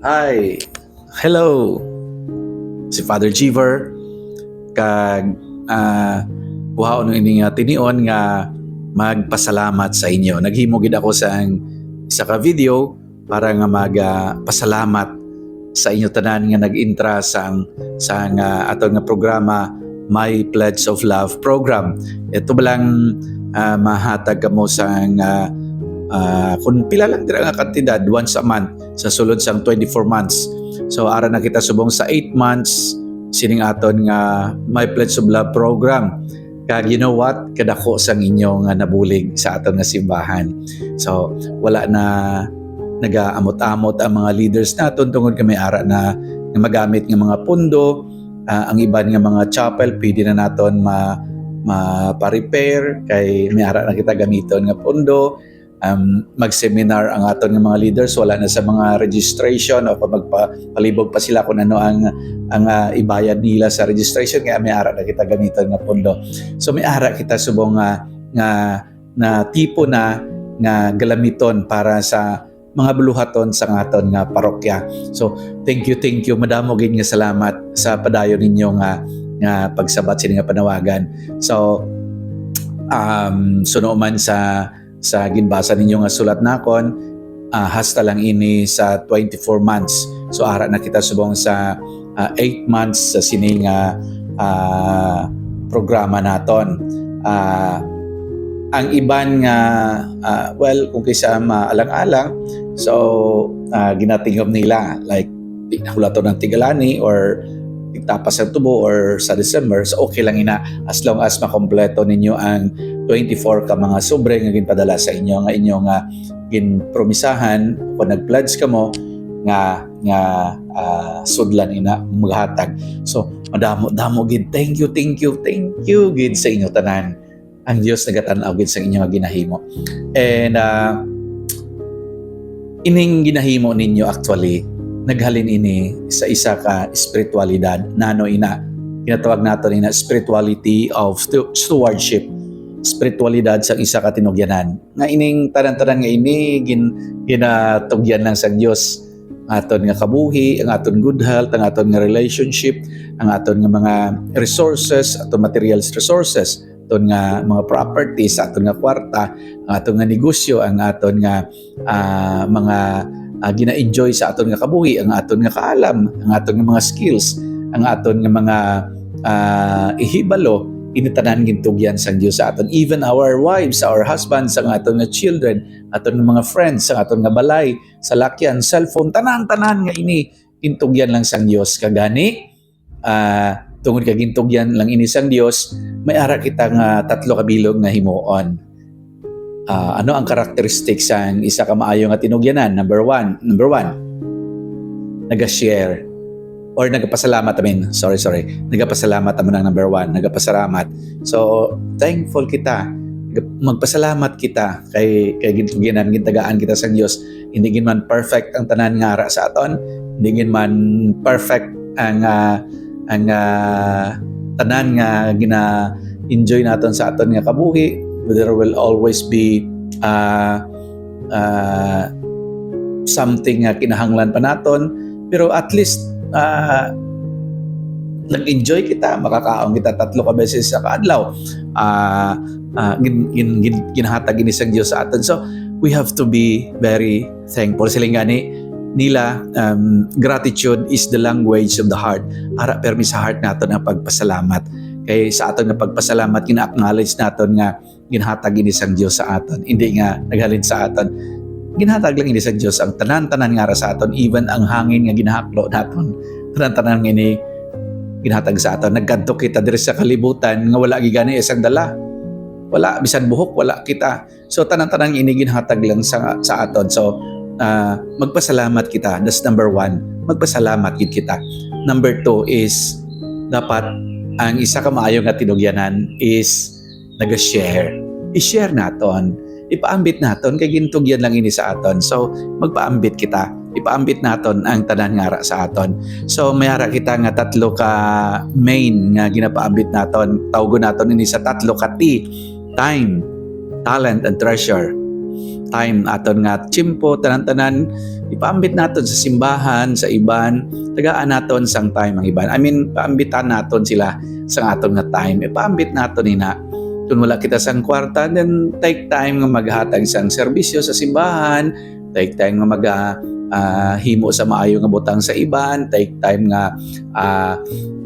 Hi, hello. Si Father Jeever kag buhaon ini nga tinion nga magpasalamat sa inyo. Naghimo gid ako sa isa ka video para nga magpasalamat sa inyo tanan nga nag-intra sa aton nga programa My Pledge of Love program. Ito balang mahatag kamo sa kung pila lang dira nga kantidad once a month sa sulod sang 24 months. So ara na kita subong sa 8 months sining aton nga My Pledge of Love program. Kag you know what, kadako sang inyo nga nabulig sa aton nga simbahan. So wala na nagaamot-amot ang mga leaders naton tungod kami ara na magamit nga mga pundo. Ang iban nga mga chapel pwede na naton ma-repair kay may ara na kita gamiton nga pundo. Mag-seminar ang aton nga mga leaders, wala na sa mga registration o magpalibog pa sila kung ano ang ibayad nila sa registration kaya may ara na kita gamiton nga pundo. So may ara kita subong na tipo na nga galamiton para sa mga buluhaton sa aton nga parokya. So thank you madamo gid nga salamat sa padayon ninyo nga pagsabat sini nga panawagan. So suno man sa ginbasa ninyo nga sulat nakon, hasta lang ini sa 24 months. So ara na kita subong sa 8 months sa sini nga programa naton. Ang iban nga kung kaysa maalang-alang, so ginatingom nila like hulato ng Tigalani or tapas ng tubo or sa December, so okay lang ina as long as makompleto ninyo ang 24 ka mga sobre nga ginpadala sa inyo nga inyo nga ginpromisahan kung nag-pledge ka mo nga sudlan ina maghatag. So madamo gid thank you gid sa inyo tanan. Ang Dios nagatan-aw gid sa inyo nga ginahimo. And ining ginahimo ninyo actually naghalin ini sa isa ka spiritualidad nano ina ginatawag nato ina spirituality of stewardship, spiritualidad sa isa ka tinugyanan nga ining tanan-tanan nga ini ginatugyan lang sa Dios aton nga kabuhi, ang aton good health, ang aton nga relationship, ang aton nga mga resources, aton materials resources, aton nga mga properties, aton nga kwarta, ang aton nga negosyo, ang aton nga mga gina-enjoy sa aton nga kabuhi, ang aton nga kaalam, ang aton nga mga skills, ang aton nga mga ihibalo, initanan gintugyan sang Dios sa aton. Even our wives, our husbands, ang aton nga children, aton nga mga friends, ang aton nga balay, salakyan, cellphone, tanan-tanan nga ini gintugyan lang sang Dios. Kagani tungod kay gintugyan lang ini sang Dios, may ara kita nga tatlo ka bilog nga himuon. Ano ang characteristics sang isa ka maayo nga tinugyanan? Number one, naga-share or nagapasalamat. Nagapasalamat amo ng number one, nagapasalamat. So thankful kita, magpasalamat kita kay gintugyanan, gintagaan kita sang Dios. Hindi gin man perfect ang tanan nga ara sa aton, hindi gin man perfect ang tanan nga gina-enjoy naton sa aton nga kabuhi. There will always be something nga kinahanglan pa naton, pero at least nag-enjoy kita, makakaon kita 3 ka beses sa kaadlaw, ginahatag ini sang Dios sa aton. So we have to be very thankful. Siling gani nila, gratitude is the language of the heart. Ara permi sa heart naton ang pagpasalamat. Kay sa aton nga pagpasalamat, gina-acknowledge naton nga ginhatag ini sang Dios sa aton, hindi nga naghalin sa aton. Ginhatag lang ini sa Dios ang tanan-tanan nga sa aton, even ang hangin nga ginahaklo naton, tanan-tanan nga ini ginhatag sa aton. Nagkadto kita diri sa kalibutan nga wala gigani isang dala, wala bisan buhok, wala kita. So tanan-tanan nga ini ginhatag lang sa aton. So magpasalamat kita. That's number 1, magpasalamat gid kita. Number 2 is dapat ang isa ka maayo nga tinugyanan is nag-share. I-share naton, ipaambit naton kay gintugyan lang ini sa aton. So magpaambit kita, ipaambit naton ang tanan nga ara sa aton. So mayara kita nga 3 ka main nga ginapaambit naton. Tawgon naton ini sa 3 ka T: time, talent, and treasure. time aton nga tiyempo tanan-tanan ipaambit naton sa simbahan sa iban, tagaan naton sang time ang iban. I mean, paambitan naton sila sa aton nga time. Ipaambit naton ina. Kung wala kita sang kwarta, then take time nga maghatag sang serbisyo sa simbahan, take time nga himo sa maayo nga butang sa iban, take time nga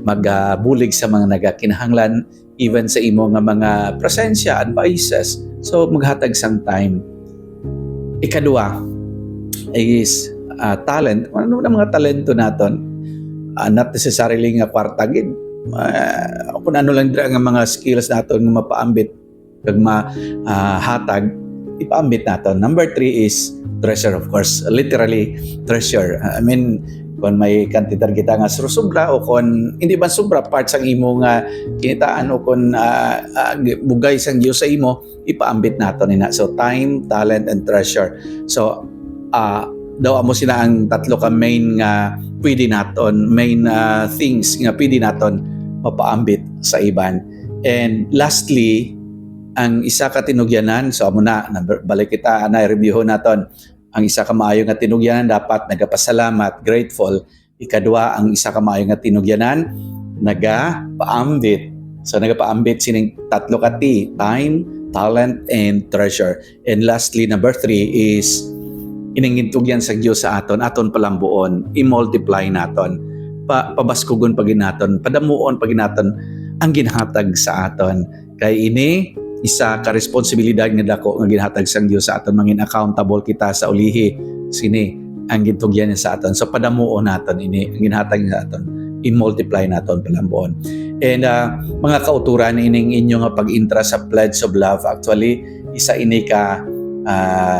magbulig sa mga nagakinahanglan, even sa imo nga mga presensya, advices. So maghatag sang time. Ikadua is talent. Ano na mga talento naton? Not necessarily nga kwarta gid. Kung ano lang dira nga mga skills naton nga mapaambit kag mahatag, ipaambit naton. Number 3 is treasure, of course. Literally treasure. I mean, kung may kantidad kita nga sobra o kung hindi ba sobra parts ang imo nga kinitaan o kung bugay sang Dios sa imo, ipaambit nato nina. So time, talent, and treasure. So daw amo sila ang tatlo ka main nga pwede naton, main things nga pwede naton mapaambit sa iban. And lastly, ang isa ka tinugyanan, so amo na balik kita na review naton. Ang isa ka maayo nga tinugyanan dapat nagapasalamat, grateful. Ikadua, ang isa ka maayo nga tinugyanan nagapaambit. So nagapaambit sining tatlo ka time, talent, and treasure. And lastly, number 3 is iningintugyan sa Dios sa aton palambuon, i-multiply naton, pabaskugon pagin naton, padamuon pagin naton ang ginhatag sa aton. Kay ini isa ka responsibilidad nga dako nga ginhatag sang Dios sa aton, mangin accountable kita sa ulihi sini ang gintugyan niya sa aton. So padamuon naton ini ang ginhatag sa aton, i-multiply naton palambuon. And mga kauturan ining inyo nga pag-intra sa Pledge of Love, actually isa ini ka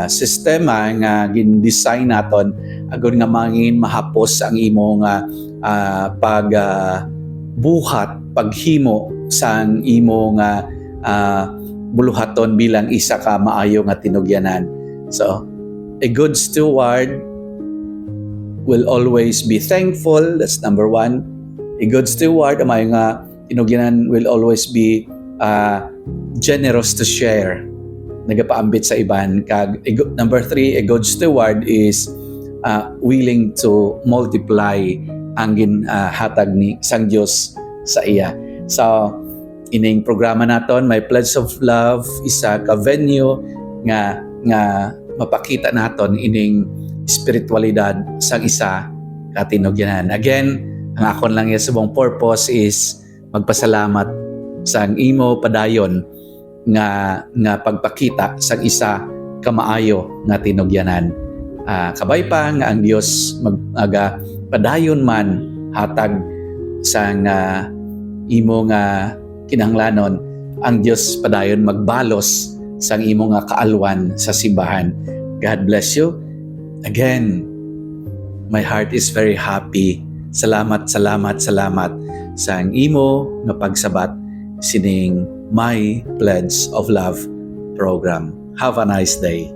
sistema nga gin-design naton agon nga mangin mahapos ang imo nga buhat, paghimo sang imo nga buluhaton bilang isa ka maayo nga tinugyanan. So, a good steward will always be thankful. That's number 1. A good steward, maayo nga tinugyanan, will always be generous to share. Nagapaambit sa iban. Number 3, a good steward is willing to multiply ang ginhatag ni sang Dios sa iya. So, ining programa naton, may Pledge of Love, isa ka venue nga mapakita naton ining spiritualidad sang isa ka tinugyanan. Again, ang akon lang subong purpose is magpasalamat sang imo padayon nga pagpakita sang isa ka maayo nga tinugyanan. Kabay pa nga ang Dios padayon man hatag sang imo nga kinahanglanon, ang Dios padayon magbalos sang imo nga kaalwan sa simbahan. God bless you. Again, my heart is very happy. Salamat sang imo nga pagsabat sining My Pledge of Love program. Have a nice day.